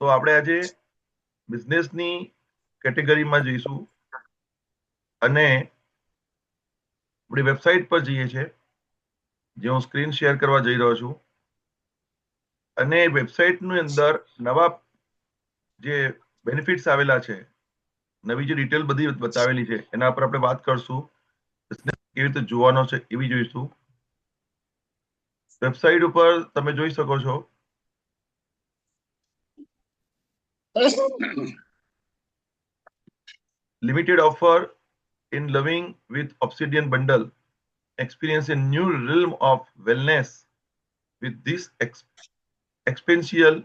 તો આપણે આજે બિઝનેસની કેટેગરીમાં જઈશું અને આપણી વેબસાઇટ પર જઈએ છીએ, જે હું સ્ક્રીન શેર કરવા જઈ રહ્યો છું. અને વેબસાઇટની અંદર નવા જે બેનિફિટ્સ આવેલા છે, નવી જે ડિટેલ બધી બતાવેલી છે, એના પર આપણે વાત કરશું. કેવી રીતે જોવાનો છે એવી જોઈશું. વેબસાઇટ ઉપર તમે જોઈ શકો છો limited offer in Loving with Obsidian bundle. Experience a new realm of wellness with this exceptional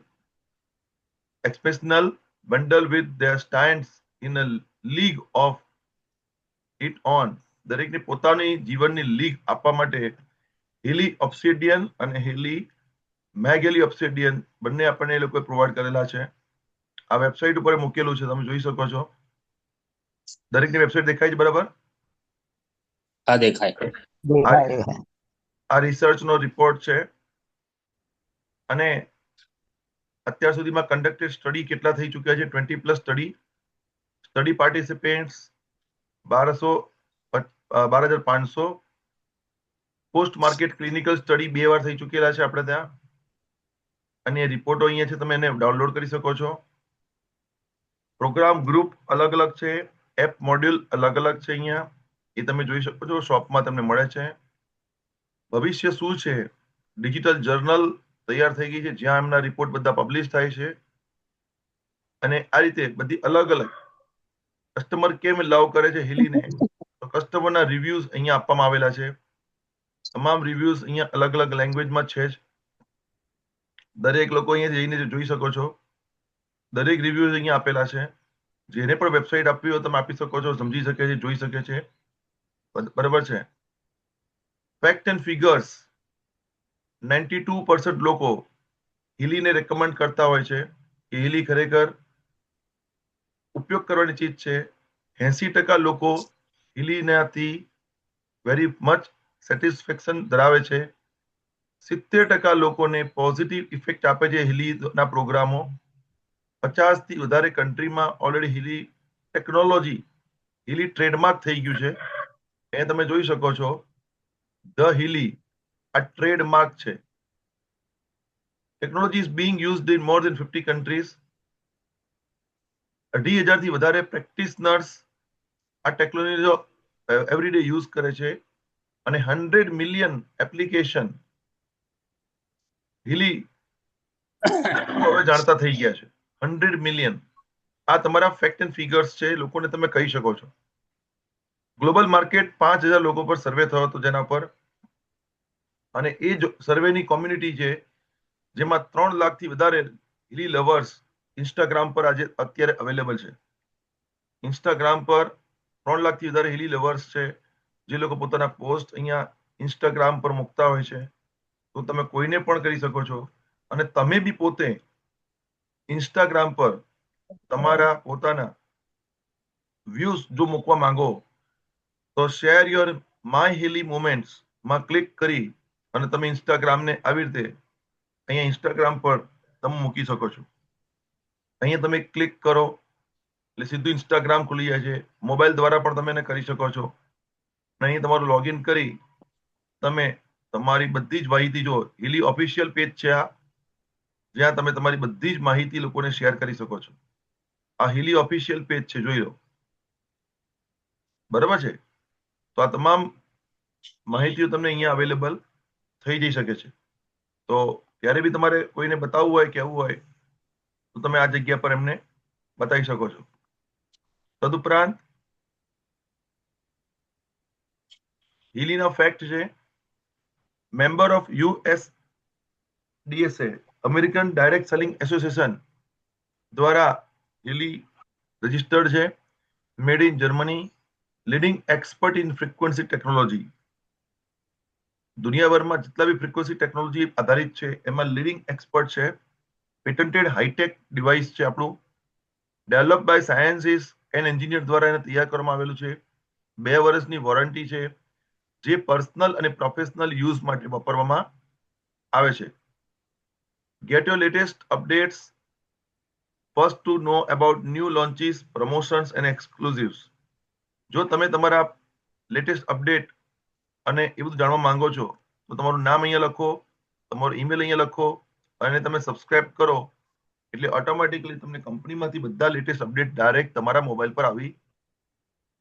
bundle with their stands in a league of it on. દરેકને પોતાની જીવનની લીગ આપવા માટે હેલી ઓબ્સિડિયન અને હેલી મેગેલી ઓબ્સિડિયન બંને આપણને એ લોકોએ પ્રોવાઈડ કરેલા છે. આ વેબસાઇટ ઉપર મૂકેલું છે, તમે જોઈ શકો છો. દરેકની વેબસાઇટ દેખાય છે બરાબર? હા, દેખાય. આ રિસર્ચનો રિપોર્ટ છે અને અત્યાર સુધીમાં કન્ડક્ટેડ સ્ટડી કેટલા થઈ ચૂક્યા છે? 20+ study participants 12,500. Post market clinical study 2 વાર થઈ ચૂકેલા છે આપણે ત્યાં. અને રિપોર્ટો અહીંયા છે, તમે એને ડાઉનલોડ કરી શકો છો. પ્રોગ્રામ ગ્રુપ અલગ અલગ છે, એપ મોડ્યુલ અલગ અલગ છે. અહીંયા એ તમે જોઈ શકો છો, શોપમાં તમને મળે છે. ભવિષ્ય શું છે? ડિજિટલ જર્નલ તૈયાર થઈ ગઈ છે, જ્યાં એમના રિપોર્ટ બધા પબ્લિશ થાય છે. અને આ રીતે બધી અલગ અલગ કસ્ટમર કેમ લવ કરે છે હિલીને, તો કસ્ટમરના રિવ્યુઝ અહીંયા આપવામાં આવેલા છે. તમામ રિવ્યુઝ અહીંયા અલગ અલગ લેંગ્વેજમાં છે જ. દરેક લોકો અહીંયા જઈને જોઈ શકો છો. દરેક રિવ્યુઝ અહીંયા આપેલા છે. જેને પણ વેબસાઇટ આપવી હોય તમે આપી શકો છો, સમજી શકે છે, જોઈ શકે છે. બરાબર છે. ફેક્ટ એન્ડ ફિગર્સ, 92% લોકો હિલીને રેકમેન્ડ કરતા હોય છે કે હિલી ખરેખર ઉપયોગ કરવાની ચીજ છે. 80% લોકો હિલીનાથી વેરી મચ સેટિસ્ફેક્શન ધરાવે છે. 70% લોકોને પોઝિટિવ ઇફેક્ટ આપે છે હિલીના પ્રોગ્રામો. 50 થી વધારે કન્ટ્રીમાં already Healy technology, Healy trademark થઈ ગયું છે. એ તમે જોઈ શકો છો, ધ હિલી આ ટ્રેડમાર્ક છે. Technology is being used in more than 50 countries. 2,000 થી વધારે પ્રેક્ટિશનર્સ આ ટેકનોલોજી એવરીડે યુઝ કરે છે. અને 100 મિલિયન એપ્લિકેશન હિલી હવે જાણતા થઈ ગયા છે. 100 મિલિયન. આ તમારા ફેક્ટ એન્ડ ફિગર્સ છે, લોકોને તમે કહી શકો છો. ગ્લોબલ માર્કેટ 5,000 લોકો પર સર્વે થયો હતો જેના પર, અને એ જ સર્વેની કોમ્યુનિટી છે જેમાં 3 લાખથી વધારે હિલી લવર્સ ઇન્સ્ટાગ્રામ પર આજે અત્યારે અવેલેબલ છે. ઇન્સ્ટાગ્રામ પર 3 લાખથી વધારે હિલી લવર્સ છે, જે લોકો પોતાના પોસ્ટ અહીંયા ઇન્સ્ટાગ્રામ પર મૂકતા હોય છે. તો તમે કોઈને પણ કરી શકો છો. અને તમે બી પોતે ઇન્સ્ટાગ્રામ પર તમારા પોતાના વ્યૂઝ જો મૂકવા માંગો તો શેર યોર માય હિલી મોમેન્ટ્સ માં ક્લિક કરી અને તમે ઇન્સ્ટાગ્રામને આવી રીતે અહીંયા ઇન્સ્ટાગ્રામ પર તમે મૂકી શકો છો. અહીંયા તમે ક્લિક કરો એટલે સીધું ઇન્સ્ટાગ્રામ ખુલી જાય છે. મોબાઈલ દ્વારા પણ તમે એને કરી શકો છો. અહીં તમારું લોગિન કરી તમે તમારી બધી જ માહિતી, જો હિલી ઓફિશિયલ પેજ છે આ, જ્યાં તમે તમારી બધી જ માહિતી લોકોને શેર કરી શકો છો. આ હિલી ઓફિશિયલ પેજ છે, જોઈ લો. બરાબર છે. તો આ તમામ માહિતીઓ તમને અહીંયા અવેલેબલ થઈ જઈ શકે છે. તો ક્યારે બી તમારે કોઈને બતાવવું હોય, કહેવું હોય, તો તમે આ જગ્યા પર એમને બતાવી શકો છો. તદુપરાંત હિલીના ફેક્ટ છે, member of USDSA American direct selling association દ્વારા હિલી રજિસ્ટર્ડ છે. Made in Germany, leading expert in frequency technology. દુનિયાભરમાં જેટલા બી ફ્રીક્વન્સી ટેકનોલોજી આધારિત છે એમાં લીડિંગ એક્સપર્ટ છે. પેટન્ટેડ હાઈટેક ડિવાઇસ છે આપણું. Develop by sciences and engineer દ્વારા એને તૈયાર કરવામાં આવેલું છે. 2 વર્ષની વોરંટી છે, જે પર્સનલ અને પ્રોફેશનલ યુઝ માટે વાપરવામાં આવે છે. Get your latest updates first to know about new launches, promotions and exclusives. જો તમે તમારા લેટેસ્ટ અપડેટ અને એ બધું જાણવા માંગો છો તો તમારું નામ અહીંયા લખો, તમારો ઈમેલ અહીંયા લખો અને તમે સબસ્ક્રાઇબ કરો એટલે ઓટોમેટિકલી તમને કંપનીમાંથી બધા લેટેસ્ટ અપડેટ ડાયરેક્ટ તમારા મોબાઈલ પર આવી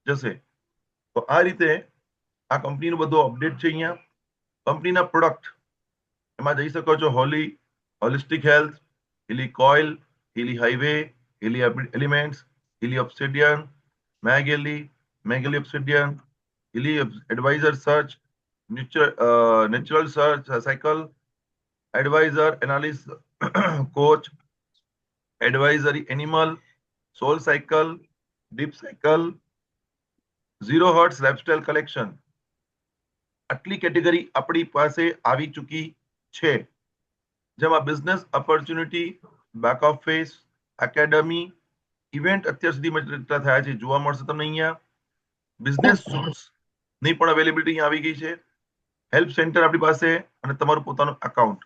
જશે. તો આ રીતે આ કંપનીનું બધું અપડેટ છે. અહીંયા કંપનીના પ્રોડક્ટ એમાં જઈ શકો છો. Holistic health, Healy coil, Healy highway, Healy elements, Healy obsidian, MagHealy obsidian, Healy advisor search, natural search cycle, advisor analysis coach, advisory animal, soul cycle, deep cycle, zero hertz lifestyle collection. આટલી category આપણી પાસે આવી ચૂકી છે, જેમાં business opportunity, back office, academy, event અત્યાર સુધીમાં જેટલા થયા છે જોવા મળશે તમને અહીંયા. બિઝનેસ સૂટ્સ ની પણ અવેલેબિલિટી આવી ગઈ છે. હેલ્પ સેન્ટર આપણી પાસે અને તમારું પોતાનું અકાઉન્ટ.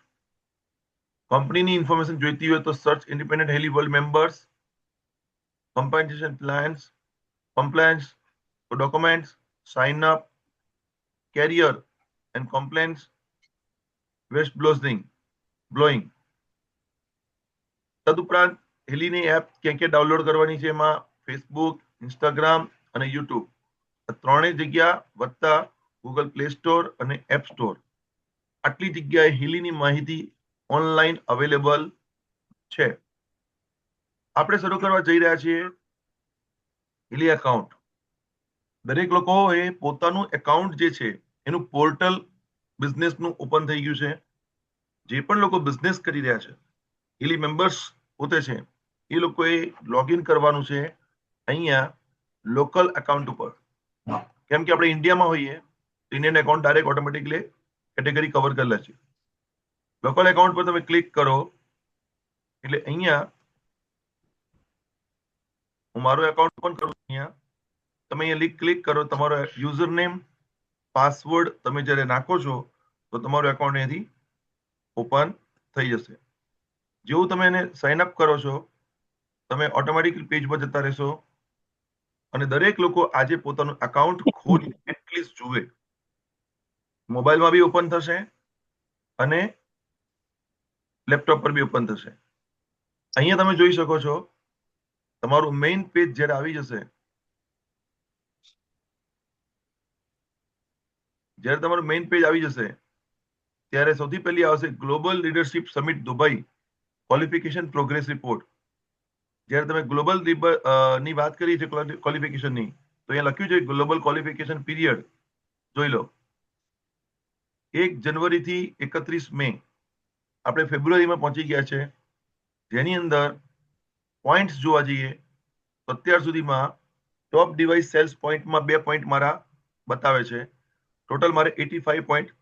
કંપનીની ઇન્ફોર્મેશન જોઈતી હોય તો search independent Healy world members, compensation plans, compliance documents, sign up, career and complaints, whistle. તદુપરાંત હેલીની એપ ક્યાં ક્યાં ડાઉનલોડ કરવાની છે, એમાં ફેસબુક, ઇન્સ્ટાગ્રામ અને યુટ્યુબ ત્રણેય જગ્યા વત્તા ગૂગલ પ્લે સ્ટોર અને એપ સ્ટોર, આટલી જગ્યાએ હેલીની માહિતી ઓનલાઈન અવેલેબલ છે. આપણે શરૂ કરવા જઈ રહ્યા છીએ હેલી એકાઉન્ટ. દરેક લોકોએ પોતાનું એકાઉન્ટ જે છે એનું પોર્ટલ બિઝનેસનું ઓપન થઈ ગયું છે. જે પણ લોકો બિઝનેસ કરી રહ્યા છે, હેલી મેમ્બર્સ પોતે છે, એ લોકોએ લોગિન કરવાનું છે અહીંયા લોકલ એકાઉન્ટ ઉપર. કેમ કે આપણે ઇન્ડિયામાં હોઈએ તો Indian account direct automatically category cover કરી લે છે. લોકલ એકાઉન્ટ પર તમે ક્લિક કરો એટલે અહીંયા હું મારું એકાઉન્ટ ઓપન કરું છું. અહીંયા તમે અહીંયા ક્લિક કરો, તમારો યુઝર નેમ, પાસવર્ડ તમે જ્યારે નાખો છો તો તમારું એકાઉન્ટ અહીંયાથી ઓપન થઈ જશે. જેવું તમે એને સાઇન અપ કરો છો તમે ઓટોમેટિક પેજ પર જતા રહેશો અને દરેક લોકો આજે પોતાનું એકાઉન્ટ ખોલી એટલીસ્ટ જુએ. મોબાઈલમાં બી ઓપન થશે અને લેપટોપ પર બી ઓપન થશે. અહીંયા તમે જોઈ શકો છો તમારું મેઇન પેજ જ્યારે આવી જશે, જ્યારે તમારું મેઇન પેજ આવી જશે ત્યારે સૌથી પહેલી આવશે global leadership summit Dubai qualification progress report. જ્યારે તમે ગ્લોબલ ની વાત કરી છે ક્વોલિફિકેશનની, તો અહીંયા લખ્યું છે ગ્લોબલ ક્વોલિફિકેશન પીરિયડ. જોઈ લો, 1 જનવરીથી 31 મે આપણે ફેબ્રુઆરીમાં પહોંચી ગયા છે, જેની અંદર પોઈન્ટ્સ જોવા જઈએ તો અત્યાર સુધીમાં ટોપ ડિવાઇસ સેલ્સ પોઈન્ટમાં 2 પોઈન્ટ મારા બતાવે છે. ટોટલ મારે 85 પોઈન્ટ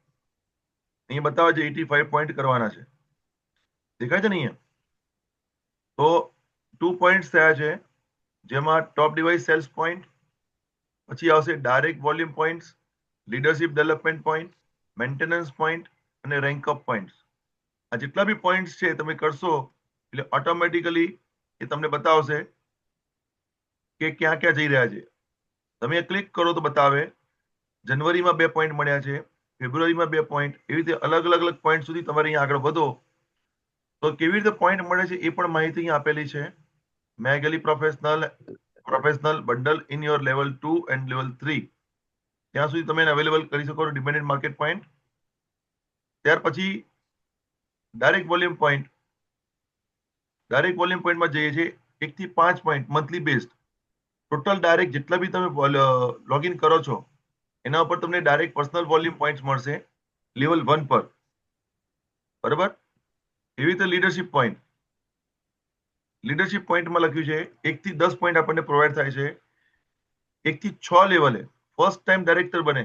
અહીંયા બતાવે છે, 85 પોઈન્ટ કરવાના છે. દેખાય છે ને અહીંયા? તો 2 પોઈન્ટ્સ થયા છે, જેમાં ટોપ ડિવાઇસ સેલ્સ પોઈન્ટ, પછી આવશે direct volume points, leadership development point, maintenance point અને રેન્ક અપ પોઈન્ટ્સ. આ જેટલા બી પોઈન્ટ્સ છે તમે કરશો એટલે ઓટોમેટિકલી એ તમને બતાવશે કે ક્યાં ક્યાં જઈ રહ્યા છે. તમે ક્લિક કરો તો બતાવે જનવરીમાં 2 પોઈન્ટ મળ્યા છે, ફેબ્રુઆરીમાં 2 પોઈન્ટ, એવી રીતે અલગ અલગ પોઈન્ટ સુધી તમારે અહીંયા આગળ વધો તો કેવી રીતે પોઈન્ટ મળે છે એ પણ માહિતી અહીંયા આપેલી છે. MagHealy professional bundle in your level 2 and level 3, ત્યાં સુધી તમે અવેલેબલ કરી શકો છો ડિપેન્ડન્ટ માર્કેટ પોઈન્ટ. ત્યાર પછી ડાયરેક્ટ વોલ્યુમ પોઈન્ટમાં જઈએ છીએ 1 થી 5 point monthly based. Total direct જેટલા બી તમે લોગિન કરો છો એના ઉપર તમને ડાયરેક્ટ પર્સનલ વોલ્યુમ પોઈન્ટ્સ મળશે લેવલ 1 પર. બરાબર? એવી રીતે લીડરશિપ પોઈન્ટમાં લખ્યું છે 1 થી 10 પોઈન્ટ આપણને પ્રોવાઈડ થાય છે. 1 થી 6 લેવલે ફર્સ્ટ ટાઈમ ડાયરેક્ટર બને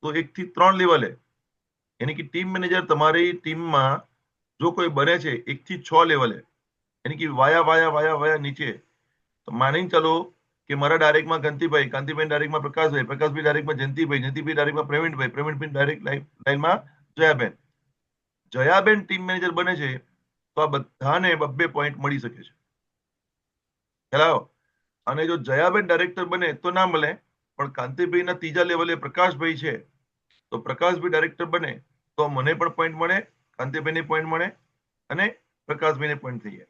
તો 1 થી 3 લેવલે, यानी कि टीम मैनेजर તમારી ટીમમાં જો કોઈ બને છે 1 થી 6 લેવલે, यानी कि વાયા નીચે, તો માની ચાલો કે મારા ડાયરેક્ટમાં કાંતિભાઈ ડાયરેક્ટમાં પ્રકાશભાઈ ડાયરેક્ટમાં જયંતિભાઈ ડાયરેક્ટમાં પ્રવીણભાઈ ડાયરેક્ટ લાઈનમાં જયાબેન ટીમ મેનેજર બને છે તો આ બધાને 2 પોઈન્ટ મળી શકે છે. ખ્યાલ આવ્યો? અને જો જયાબેન ડાયરેક્ટર બને તો ના મળે, પણ કાંતિભાઈના ત્રીજા લેવલે પ્રકાશભાઈ છે, તો પ્રકાશભાઈ ડાયરેક્ટર બને તો મને પણ પોઈન્ટ મળે, કાંતિભાઈને પોઈન્ટ મળે અને પ્રકાશભાઈને પોઈન્ટ થઈ જાય.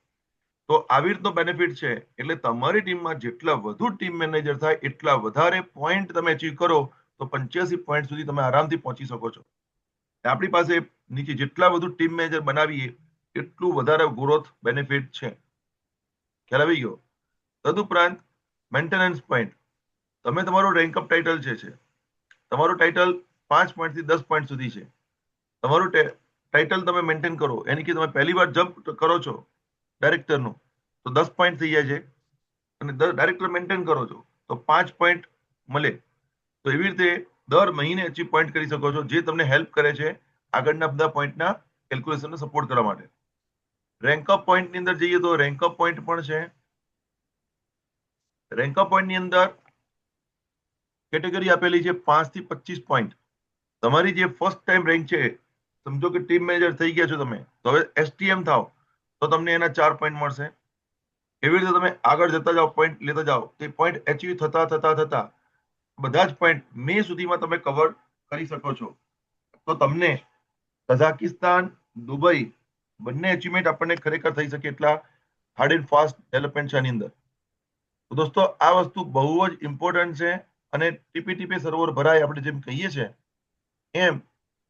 તો આવી રીતનો બેનિફિટ છે. એટલે તમારી ટીમમાં જેટલા વધુ ટીમ મેનેજર થાય એટલા વધારે પોઈન્ટ તમે અચીવ કરો, તો 85 પોઈન્ટ સુધી તમે આરામથી પહોંચી શકો છો. આપણી પાસે નીચે જેટલા વધુ ટીમ મેનેજર બનાવીએ એટલું વધારે ગ્રોથ બેનિફિટ છે. ખ્યાલ આવી ગયો? તદુપરાંત મેન્ટેનન્સ પોઈન્ટ, તમે તમારું રેન્ક અપ ટાઇટલ છે, તમારું ટાઇટલ 5 પોઈન્ટ થી 10 પોઈન્ટ સુધી છે. તમારું ટાઇટલ તમે મેન્ટેન કરો, એની કે તમે પહેલી વાર જમ્પ કરો છો ડાયરેક્ટરનું તો 10 પોઈન્ટ થઈ જાય છે, અને ડાયરેક્ટર મેન્ટેન કરો છો તો 5 પોઈન્ટ મળે. તો એવી રીતે દર મહિને અચીવ પોઈન્ટ કરી શકો છો, જે તમને હેલ્પ કરે છે આગળના બધા પોઈન્ટના કેલ્ક્યુલેશનને સપોર્ટ કરવા માટે. રેન્કઅપ પોઈન્ટની અંદર જઈએ તો રેન્કઅપ પોઈન્ટ પણ છે. રેન્કઅપ પોઈન્ટની અંદર કેટેગરી આપેલી છે 5 થી 25 પોઈન્ટ. તમારી જે ફર્સ્ટ ટાઈમ રેન્ક છે, સમજો કે ટીમ મેનેજર થઈ ગયા છો તમે, તો હવે એસટીએમ થાવ તો તમને એના 4 પોઈન્ટ મળશે. એવી રીતે તમે આગળ જતા જાઓ, પોઈન્ટ લેતા જાઓ, તે પોઈન્ટ એચીવ થતા થતા થતા બધા જ પોઈન્ટ મે સુધીમાં તમે કવર કરી શકો છો. તો તમને કઝાકિસ્તાન, દુબઈ બંને અચીવમેન્ટ આપણને ખરેખર થઈ શકે એટલા હાર્ડ એન્ડ ફાસ્ટ ડેવલપમેન્ટ છે આની અંદર. તો દોસ્તો આ વસ્તુ બહુ જ ઇમ્પોર્ટન્ટ છે. અને ટીપે ટીપે સરોવર ભરાય, આપણે જેમ કહીએ છીએ એમ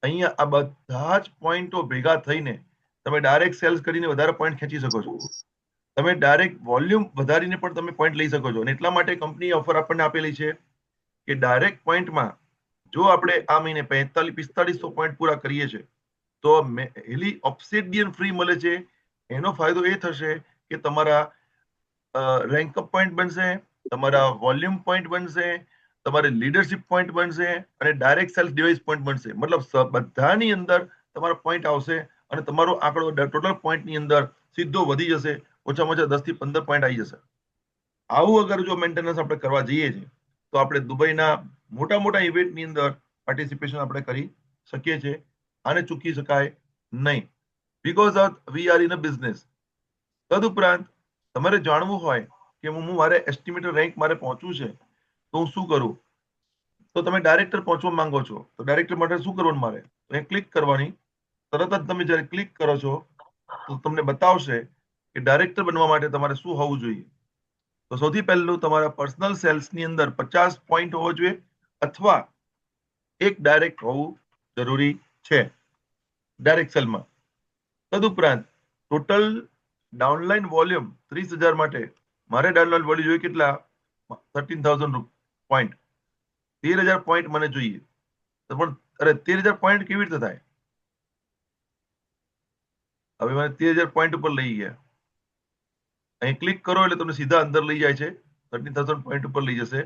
અહીંયા આ બધા જ પોઈન્ટો ભેગા થઈને તમે ડાયરેક્ટ સેલ્સ કરીને વધારે પોઈન્ટ ખેંચી શકો છો. તમે ડાયરેક્ટ વોલ્યુમ વધારીને પણ તમે પોઈન્ટ લઈ શકો છો. અને એટલા માટે કંપની ઓફર આપણને આપેલી છે કે ડાયરેક્ટ પોઈન્ટમાં જો આપણે આ મહિને 4500 પોઈન્ટ પૂરા કરીએ છીએ તો હેલી ઓબ્સિડિયન ફ્રી મળે છે. એનો ફાયદો એ થશે કે તમારા રેન્કઅપ પોઈન્ટ બનશે, તમારા વોલ્યુમ પોઈન્ટ બનશે, તમારે લીડરશિપ પોઈન્ટ બનશે અને ડાયરેક્ટ સેલ્સ ડિવાઇસ પોઈન્ટ બનશે. મતલબ બધાની અંદર તમારા પોઈન્ટ આવશે અને તમારો આંકડો ટોટલ પોઈન્ટની અંદર સીધો વધી જશે. ઓછામાં ઓછા 10 થી 15 પોઈન્ટ આવી જશે. આવું અગર જો મેન્ટેનન્સ આપણે કરવા જઈએ છીએ તો આપણે દુબઈના મોટા મોટા ઇવેન્ટની અંદર પાર્ટિસિપેશન આપણે કરી શકીએ છીએ. આને ચૂકી શકાય નહીં, because of we are in a business. તદુપરાંત તમારે જાણવું હોય કે હું મારે એસ્ટિમેટેડ રેન્ક મારે પહોંચવું છે તો હું શું કરું, તો તમે ડાયરેક્ટર પહોંચવા માંગો છો તો ડાયરેક્ટર માટે શું કરવાનું, મારે અહીં ક્લિક કરવાની. તરત જ તમે જ્યારે ક્લિક કરો છો તો તમને બતાવશે કે ડાયરેક્ટર બનવા માટે તમારે શું હોવું જોઈએ. તો સૌથી પહેલું તમારા પર્સનલ સેલ્સની અંદર 50 પોઈન્ટ હોવો જોઈએ અથવા એક ડાયરેક્ટ હોવું જરૂરી છે ડાયરેક્ટ સેલમાં. તદુપરાંત ટોટલ ડાઉનલાઈન વોલ્યુમ 30,000 માટે મારે ડાઉનલાઈન વોલ્યુમ જોઈએ કેટલા, 13,000 પોઈન્ટ. 13,000 પોઈન્ટ મને જોઈએ. તો પણ અરે 13,000 પોઈન્ટ કેવી રીતે થાય? હવે મને 13,000 પોઈન્ટ ઉપર લઈ ગયા. અહીં ક્લિક કરો એટલે તમને સીધા અંદર લઈ જાય છે. 13,000 પોઈન્ટ ઉપર લઈ જશે.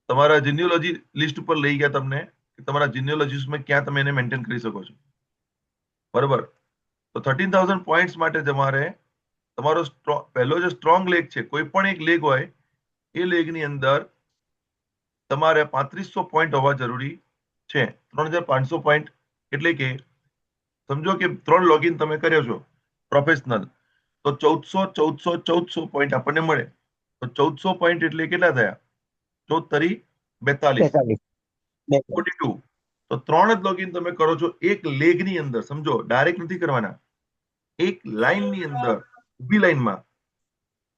તમારા જીનિયોલોજી લિસ્ટ ઉપર લઈ ગયા તમને, કે તમારા જીનિયોલોજીમાં ક્યાં તમે એને મેન્ટેન કરી શકો છો. બરોબર? તો 13,000 પોઈન્ટ્સ માટે તમારે તમારો પહેલો જે સ્ટ્રોંગ લેગ છે, કોઈ પણ એક લેગ હોય, એ લેગની અંદર તમારે 3500 પોઈન્ટ હોવા જરૂરી છે. 3,500 પોઈન્ટ એટલે કે સમજો કે 3 લોગિન તમે કર્યો છો પ્રોફેશનલ, તો 1400 પોઈન્ટ આપણને મળે. તો 1400 પોઈન્ટ એટલે કેટલા થયા? 14 તરી 42, 42. તો 3 જ લોગિન તમે કરો છો એક લેગની અંદર. સમજો ડાયરેક્ટ નથી કરવાના, એક લાઈનની અંદર ઊભી લાઈનમાં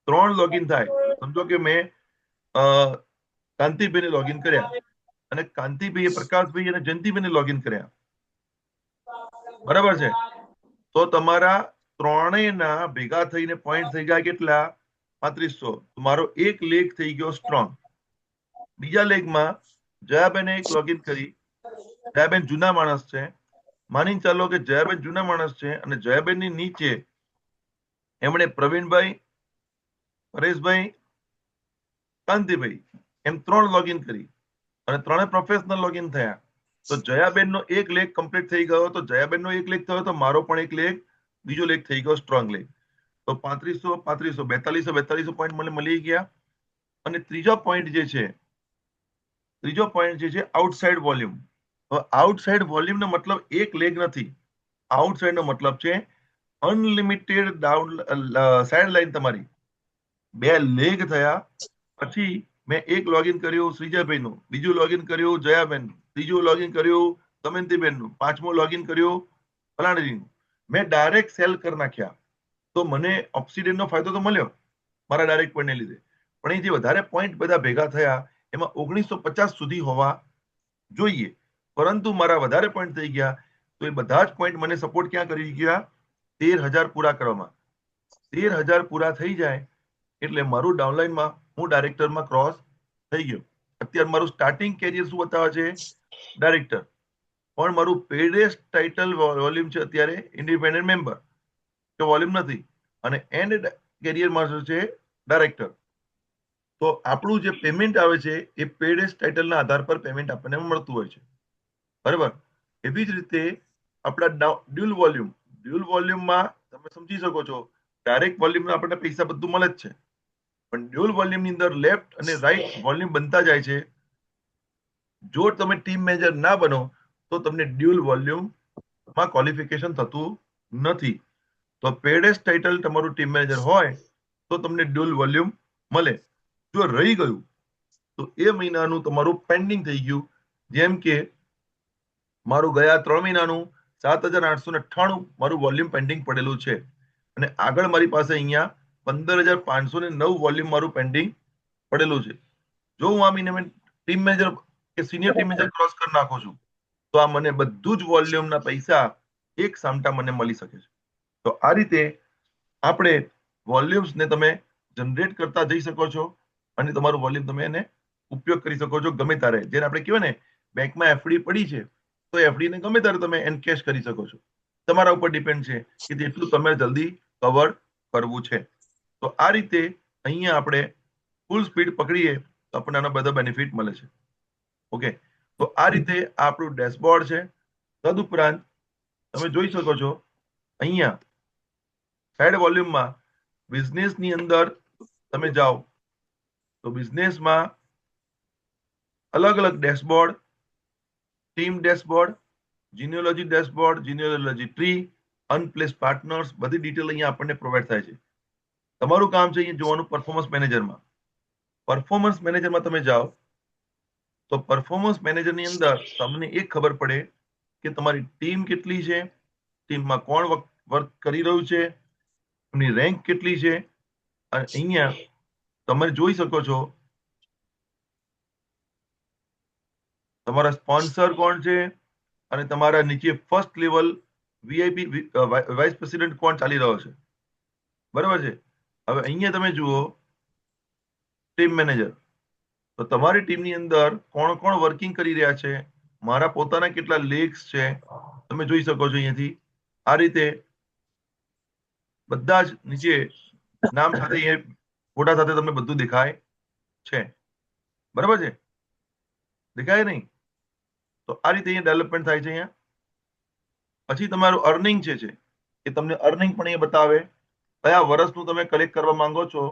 3 લોગિન થાય. સમજો કે મેં કાંતિભાઈને લોગિન કર્યા અને કાંતિભાઈએ પ્રકાશભાઈ અને જયંતિભાઈને લોગિન કર્યા, બરાબર છે? તો તમારા ત્રણેયના ભેગા થઈને પોઈન્ટ થઈ ગયા કેટલા? 3500. મારો એક લેગ થઈ ગયો સ્ટ્રોંગ. બીજા લેગમાં જયાબેને એક લોગિન કરી. જયાબેન જૂના માણસ છે, માની ચાલો કે જયાબેન જૂના માણસ છે અને જયાબેનની નીચે એમણે પ્રવીણભાઈ, પરેશભાઈ, કાંતિભાઈ એમ 3 લોગિન કરી અને 3 પ્રોફેશનલ લોગિન થયા. તો જયાબેનનો એક લેગ કમ્પ્લીટ થઈ ગયો. તો જયાબેનનો એક લેગ થયો તો મારો પણ એક લેગ, બીજો લેગ થઈ ગયો સ્ટ્રોંગ લેગ. તો 3500 3500 4200 પોઈન્ટ મને મળી ગયા. અને ત્રીજો પોઈન્ટ જે છે આઉટસાઇડ વોલ્યુમ. આઉટસાઇડ વોલ્યુમનો મતલબ એક લેગ નથી. આઉટસાઇડ નો મતલબ છે અનલિમિટેડ ડાઉન સાઇડ લાઈન તમારી. 2 લેગ થયા, પછી મેં એક લોગિન કર્યું શ્રીજાભાઈનું, બીજું લોગિન કર્યું જયાબેન, ત્રીજું લોગિન કર્યું દમયંતીબેનનું, પાંચમું લોગિન કર્યું ફલાણીજીનું. મેં ડાયરેક્ટ સેલ કરી નાખ્યા. તો મને ઓબ્સિડિયનનો ફાયદો તો મળ્યો મારા ડાયરેક્ટ પોઈન્ટને લીધે, પણ એ જે વધારે પોઈન્ટ બધા ભેગા થયા એમાં 1950 સુધી હોવા જોઈએ, પરંતુ મારા વધારે પોઈન્ટ થઈ ગયા. તો એ બધા જ પોઈન્ટ મને સપોર્ટ ક્યાં કરી ગયા? 13,000 પૂરા કરવામાં. 13,000 પૂરા થઈ જાય એટલે મારું ડાઉનલાઈનમાં હું ડાયરેક્ટરમાં ક્રોસ થઈ ગયો. અત્યારે મારું સ્ટાર્ટિંગ કેરિયર શું બતાવે છે? ડાયરેક્ટર. પણ મારું પેડેસ્ટ ટાઇટલ વોલ્યુમ છે અત્યારે ઇન્ડિપેન્ડન્ટ મેમ્બર, કે વોલ્યુમ નથી, અને એન્ડ કેરિયરમાં શું છે? ડાયરેક્ટર. તો આપણું જે પેમેન્ટ આવે છે એ પેડેસ્ટ ટાઇટલના આધાર પર પેમેન્ટ આપણને મળતું હોય છે, બરાબર? એવી જ રીતે આપણા ડ્યુઅલ વોલ્યુમમાં તમે સમજી શકો છો, ડાયરેક્ટ વોલ્યુમમાં આપણને પૈસા બધું મળે જ છે, પણ ડ્યુઅલ વોલ્યુમની અંદર લેફ્ટ અને રાઈટ વોલ્યુમ બનતા જાય છે. જો તમે ટીમ મેનેજર ના બનો તો તમને ડ્યુઅલ વોલ્યુમમાં ક્વોલિફિકેશન થતું નથી. તો પેડેસ્ટ ટાઇટલ તમારું ટીમ મેનેજર હોય તો તમને ડ્યુઅલ વોલ્યુમ મળે. જો રહી ગયું તો એ મહિનાનું તમારું પેન્ડિંગ થઈ ગયું. જેમ કે મારું ગયા 3 મહિનાનું 7,898 મારું વોલ્યુમ પેન્ડિંગ પડેલું છે, અને આગળ મારી પાસે અહીંયા 15,509 વોલ્યુમ મારું પેન્ડિંગ પડેલું છે. જો હું આ મહિને ટીમ મેનેજર કે સિનિયર ટીમ મેનેજર ક્રોસ કરી નાખું છું તો આ મને બધું જ વોલ્યુમના પૈસા એક સામટા મને મળી શકે છે. તો આ રીતે આપણે વોલ્યુમ્સને તમે જનરેટ કરતા જઈ શકો છો, અને તમારું વોલ્યુમ તમે એને ઉપયોગ કરી શકો છો ગમે ત્યારે. જેને આપણે કહેવાય ને, બેંકમાં એફડી પડી છે તો એફડી ને ગમે ત્યારે તમે એનકેશ કરી શકો છો. તમારા ઉપર ડિપેન્ડ છે કે જેટલું તમે જલ્દી કવર કરવું છે. તો આ રીતે અહીંયા આપણે ફૂલ સ્પીડ પકડીએ તો આપણને આના બધા બેનિફિટ મળે છે. ઓકે, તો આ રીતે આ આપણું ડેશબોર્ડ છે. તદુપરાંત તમે જોઈ શકો છો અહીંયા હેડ વોલ્યુમમાં બિઝનેસની અંદર તમે જાઓ તો બિઝનેસમાં અલગ અલગ dashboard, team dashboard, genealogy dashboard, genealogy tree, unplaced partners, બધી ડિટેલ અહીંયા આપણને પ્રોવાઈડ થાય છે. તમારું કામ છે અહીંયા જોવાનું પરફોર્મન્સ મેનેજરમાં. પરફોર્મન્સ મેનેજરમાં તમે જાઓ તો પરફોર્મન્સ મેનેજરની અંદર તમને એક ખબર પડે કે તમારી ટીમ કેટલી છે, ટીમમાં કોણ વર્ક કરી રહ્યું છે, એમની રેન્ક કેટલી છે, અને અહીંયા તમે જોઈ શકો છો તમારા સ્પોન્સર કોણ છે, અને તમારા નીચે first level VIP vice president કોણ ચાલી રહ્યો છે, બરાબર છે? હવે અહીંયા તમે જુઓ ટીમ મેનેજર, તો તમારી ટીમની અંદર કોણ કોણ વર્કિંગ કરી રહ્યા છે, મારા પોતાના કેટલા લેગ્સ છે, તમે જોઈ શકો છો અહીંયાથી. આ રીતે બધા જ નીચે નામ સાથે ફોટા સાથે તમને બધું દેખાય છે, બરાબર છે? દેખાય નહીં? તો આ રીતે અહીંયા ડેવલપમેન્ટ થાય છે. અહીંયા પછી તમારું અર્નિંગ છે એ તમને અર્નિંગ પણ અહીંયા બતાવે, કયા વર્ષનું તમે કલેક્ટ કરવા માંગો છો,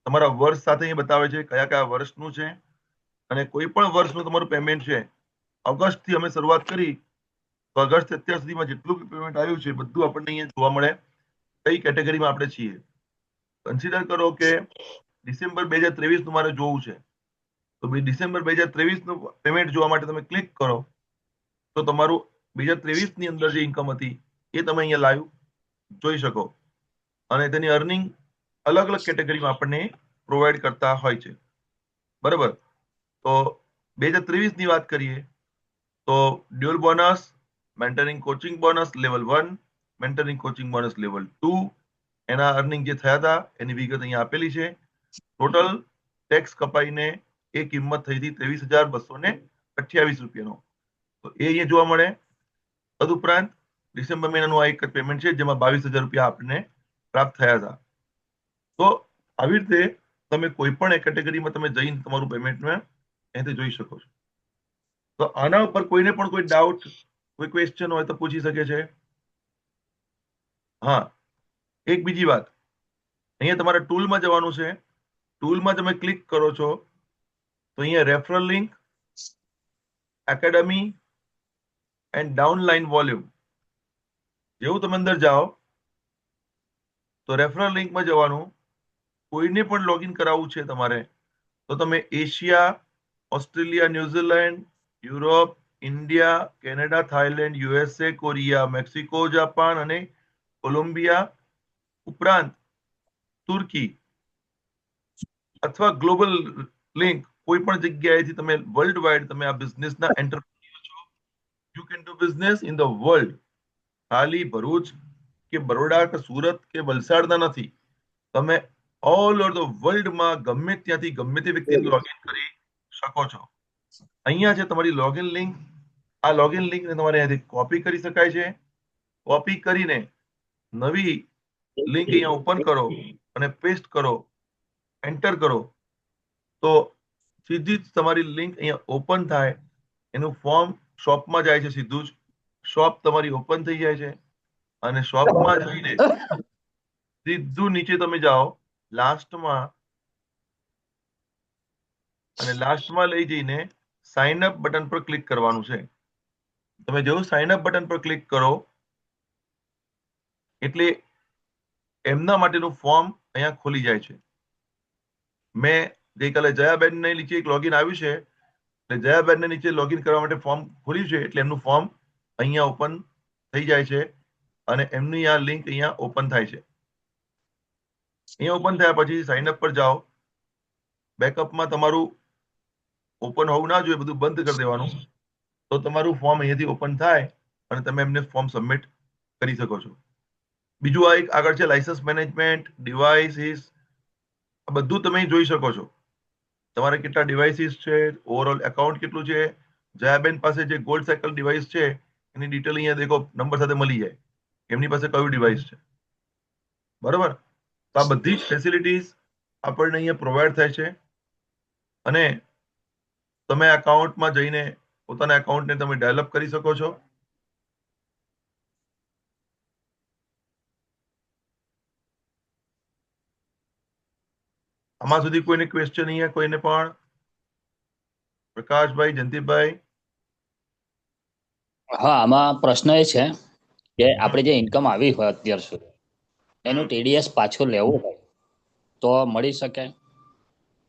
તમારા વર્ષ સાથે અહીંયા બતાવે છે કયા કયા વર્ષનું છે, અને કોઈ પણ વર્ષનું તમારું પેમેન્ટ છે. ઓગસ્ટ થી અમે શરૂઆત કરી તો ઓગસ્ટ અત્યાર સુધીમાં જેટલું પેમેન્ટ આવ્યું છે બધું આપણને અહીંયા જોવા મળે કઈ કેટેગરીમાં આપણે છીએ. કન્સિડર કરો કે ડિસેમ્બર 2023 નું મારે જોવું છે, તો ડિસેમ્બર 2023 નું પેમેન્ટ જોવા માટે તમે ક્લિક કરો તો તમારું 2023 ની અંદર જે ઇન્કમ હતી એ તમે અહીંયા લાઈવ જોઈ શકો, અને તેની અર્નિંગ અલગ અલગ કેટેગરીમાં આપણને પ્રોવાઈડ કરતા હોય છે, બરાબર? તો 2023 ની વાત કરીએ તો dual bonus, mentoring coaching bonus level 1, mentoring coaching bonus level 2, એના અર્નિંગ જે થયા હતા એની વિગત અહીંયા આપેલી છે. ટોટલ ટેક્સ કપાઈને એ કિંમત થઈ હતી 23,228 રૂપિયાનો, તો એ અહીંયા જોવા મળે. તદુપરાંત ડિસેમ્બર મહિનાનું આ એક જ પેમેન્ટ છે જેમાં 22,000 રૂપિયા આપણને પ્રાપ્ત થયા હતા. તો આવી રીતે તમે કોઈ પણ કેટેગરીમાં તમે જઈને તમારું પેમેન્ટ અહીંથી જોઈ શકો છો. તો આના ઉપર કોઈને પણ કોઈ ડાઉટ, કોઈ ક્વેશ્ચન હોય તો પૂછી શકે છે. હા, એક બીજી વાત, અહીંયા તમારે ટૂલમાં જવાનું છે. ટૂલમાં તમે ક્લિક કરો છો તો અહીંયા referral link, academy and downline volume, જેવું તમે અંદર જાઓ તો રેફરલ લિંકમાં જવાનું, કોઈને પણ લોગિન કરાવવું છે તમારે તો તમે Asia, Australia, New Zealand, Europe, India, Canada, Thailand, USA, Korea, Mexico, Japan અને કોલંબિયા ઉપરાંત તુર્કી અથવા ગ્લોબલ લિંક કોઈ પણ જગ્યાએથી તમે વર્લ્ડ વાઇડ તમે આ બિઝનેસના એન્ટરપ્રિન્યોર છો. You can do business in the world. ખાલી ભરૂચ કે બરોડા કે સુરત કે વલસાડના નથી. તમે ઓલ ઓવર ધ વર્લ્ડમાં ગમે ત્યાંથી ગમે તે વ્યક્તિને લોગિન કરી શકો છો. અહીંયા છે તમારી લોગિન લિંક. આ લોગિન લિંકને તમારે અહીંયાથી કોપી કરી શકાય છે. કોપી કરીને નવી લિંક અહીંયા ઓપન કરો અને પેસ્ટ કરો, એન્ટર કરો તો સીધી જ તમારી લિંક અહીંયા ઓપન થાય. એનું ફોર્મ શોપમાં જાય છે સીધું જ. શોપ તમારી ઓપન થઈ જાય છે અને શોપમાં જઈને સીધું નીચે તમે જાઓ લાસ્ટમાં અને લાસ્ટમાં લઈ જઈને સાઇન અપ બટન પર ક્લિક કરવાનું છે. તમે જેવું સાઇન અપ બટન પર ક્લિક કરો એટલે એમના માટેનું ફોર્મ અહીંયા ખોલી જાય છે. મેં ગઈકાલે જયાબેનને નીચે એક લોગિન આવ્યું છે એટલે જયાબેનને નીચે લોગિન કરવા માટે ફોર્મ ખોલ્યું છે એટલે એમનું ફોર્મ અહીંયા ઓપન થઈ જાય છે અને એમની આ લિંક અહીંયા ઓપન થાય છે. અહીંયા ઓપન થયા પછી સાઇન અપ પર જાઓ. બેકઅપમાં તમારું ઓપન હોવું ના જોઈએ, બધું બંધ કરી દેવાનું તો તમારું ફોર્મ અહીંયાથી ઓપન થાય અને તમે એમને ફોર્મ સબમિટ કરી શકો છો. બીજું આ એક આગળ છે લાઇસન્સ મેનેજમેન્ટ, ડિવાઇસીસ. આ બધું તમે જોઈ શકો છો. તમારે કેટલા ડિવાઇસીસ છે, ઓવરઓલ એકાઉન્ટ કેટલું છે. જયાબેન પાસે જે ગોલ્ડ સાયકલ ડિવાઇસ છે એની ડિટેલ અહીંયા દેખો નંબર સાથે મળી જાય એમની પાસે કયું ડિવાઇસ છે. બરોબર. તો આ બધી જ ફેસિલિટીઝ આપણને અહીંયા પ્રોવાઈડ થાય છે અને તમે એકાઉન્ટમાં જઈને પોતાના એકાઉન્ટને તમે ડેવલપ કરી શકો છો. આમાં સુધી કોઈને ક્વેશ્ચન અહીંયા કોઈને પણ? પ્રકાશભાઈ, જયંતિભાઈ? હા, આમાં પ્રશ્ન એ છે કે આપણે જે ઇન્કમ આવી હોય અત્યાર સુધી એનું ટીડીએસ પાછું લેવું હોય તો મળી શકે?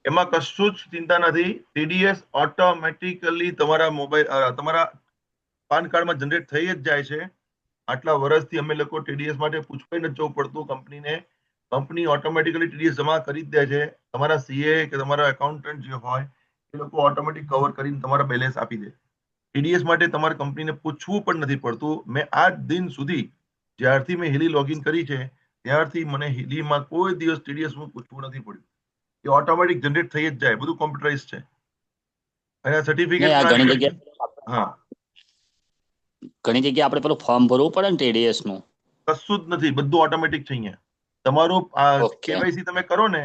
એમાં કશું જ ચિંતા નથી. ટીડીએસ ઓટોમેટિકલી તમારા મોબાઈલ તમારા પાન કાર્ડમાં જનરેટ થઈ જ જાય છે. આટલા વર્ષથી અમે લોકો ટીડીએસ માટે પૂછવાય નથી જવું પડતું કંપનીને. કંપની ઓટોમેટિકલી ટીડીએસ જમા કરી જ દે છે. તમારા સીએ કે તમારા એકાઉન્ટન્ટ જે હોય એ લોકો ઓટોમેટિક કવર કરીને તમારા બેલેન્સ આપી દે. ટીડીએસ માટે તમારે કંપનીને પૂછવું પણ નથી પડતું. મેં આજ દિન સુધી જ્યારથી મેં હિલી લોગિન કરી છે ત્યારથી મને હિલીમાં કોઈ દિવસ ટીડીએસ પૂછવું નથી પડ્યું. એ ઓટોમેટિક જનરેટ થઈ જ જાય, બધું કોમ્પ્યુટરાઇઝ છે. અને નહીં, સર્ટિફિકેટ આ ઘણી જગ્યાએ હા આપણે પેલું ફોર્મ ભરવું પડે ને ટીડીએસ નું. કશું જ નથી, બધું ઓટોમેટિક છે અહીંયા. તમારું ઓકે. કેવાયસી તમે કરો ને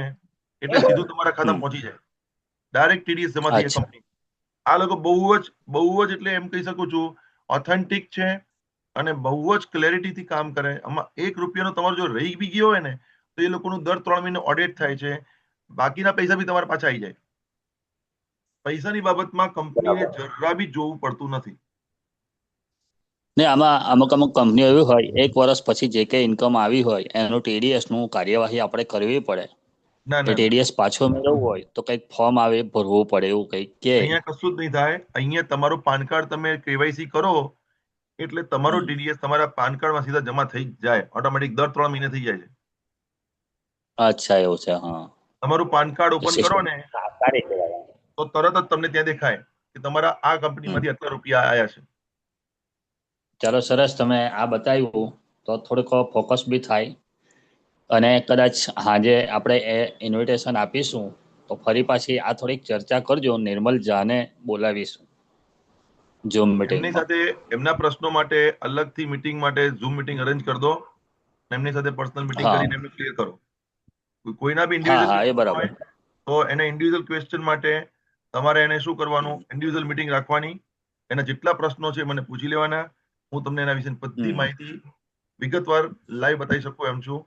હા. એટલે સીધું તમારા ખાતામાં પહોંચી જાય. ડાયરેક્ટ ટીડીએસ જમા થઈ જાય અચ્છા. કંપની. આ લોકો બહુ જ એટલે એમ કહી શકું છું ઓથેન્ટિક છે અને બહુ જ ક્લેરિટીથી કામ કરે. આમાં ₹1 તમારો જો રહી બી ગયો હોય ને તો એ લોકોનું દર 3 મહિને ઓડિટ થાય છે. બાકીના પૈસા બી તમારા પાછા આવી જાય. પૈસાની બાબતમાં કંપનીને જરા બી જોવું પડતું નથી. ને આમાં અમુક કંપનીઓ એવી હોય 1 વર્ષ પછી જે કઈ ઇન્કમ આવી હોય એનું ટીડીએસ નું કાર્યવાહી આપણે કરવી પડે. ના એ ના ના, ટીડીએસ પાછો મેળવવું હોય તો કંઈક ફોર્મ આવે ભરવું પડે એવું કંઈક કે? અહીંયા કશું જ નહીં થાય. અહીંયા તમારું પાન કાર્ડ તમે કેવાયસી કરો એટલે તમારો ટીડીએસ તમારા પાન કાર્ડમાં સીધા જમા થઈ જ જાય. ઓટોમેટિક દર 3 મહિને થઈ જાય છે. અચ્છા, એવું છે. હા, તમારું પાન કાર્ડ ઓપન કરો સિસ્ટમ ને સારી કહેવાય. તો તરત જ તમને ત્યાં દેખાય કે તમારા આ કંપનીમાંથી આટલા રૂપિયા આવ્યા છે. ચાલો, સરસ. તમે આ બતાવ્યું તો થોડુંક ફોકસ બી થાય અને કદાચ સાંજે આપણે એ ઇન્વિટેશન આપીશું તો ફરી પાછી આ થોડીક ચર્ચા કરજો. નિર્મલ જાને બોલાવીશું ઝૂમ એમની મીટિંગમાં. સાથે એમના પ્રશ્નો માટે અલગથી મીટિંગ માટે ઝૂમ મીટિંગ અરેન્જ કરી દો. એમની સાથે પર્સનલ મીટિંગ હા કરીને એમને ક્લિયર કરો. કોઈના બી હા ઇન્ડિવિજ્યુઅલ હા, એ ક્વેશ્ચન બરાબર. હોય તો એને ઇન્ડિવિજ્યુઅલ ક્વેશ્ચન માટે તમારે એને શું કરવાનું, ઇન્ડિવિજ્યુઅલ મીટિંગ રાખવાની. એના જેટલા પ્રશ્નો છે મને પૂછી લેવાના. હું તમને એના વિશે બધી માહિતી વિગતવાર લાઈવ બતાવી શકું એમ છું.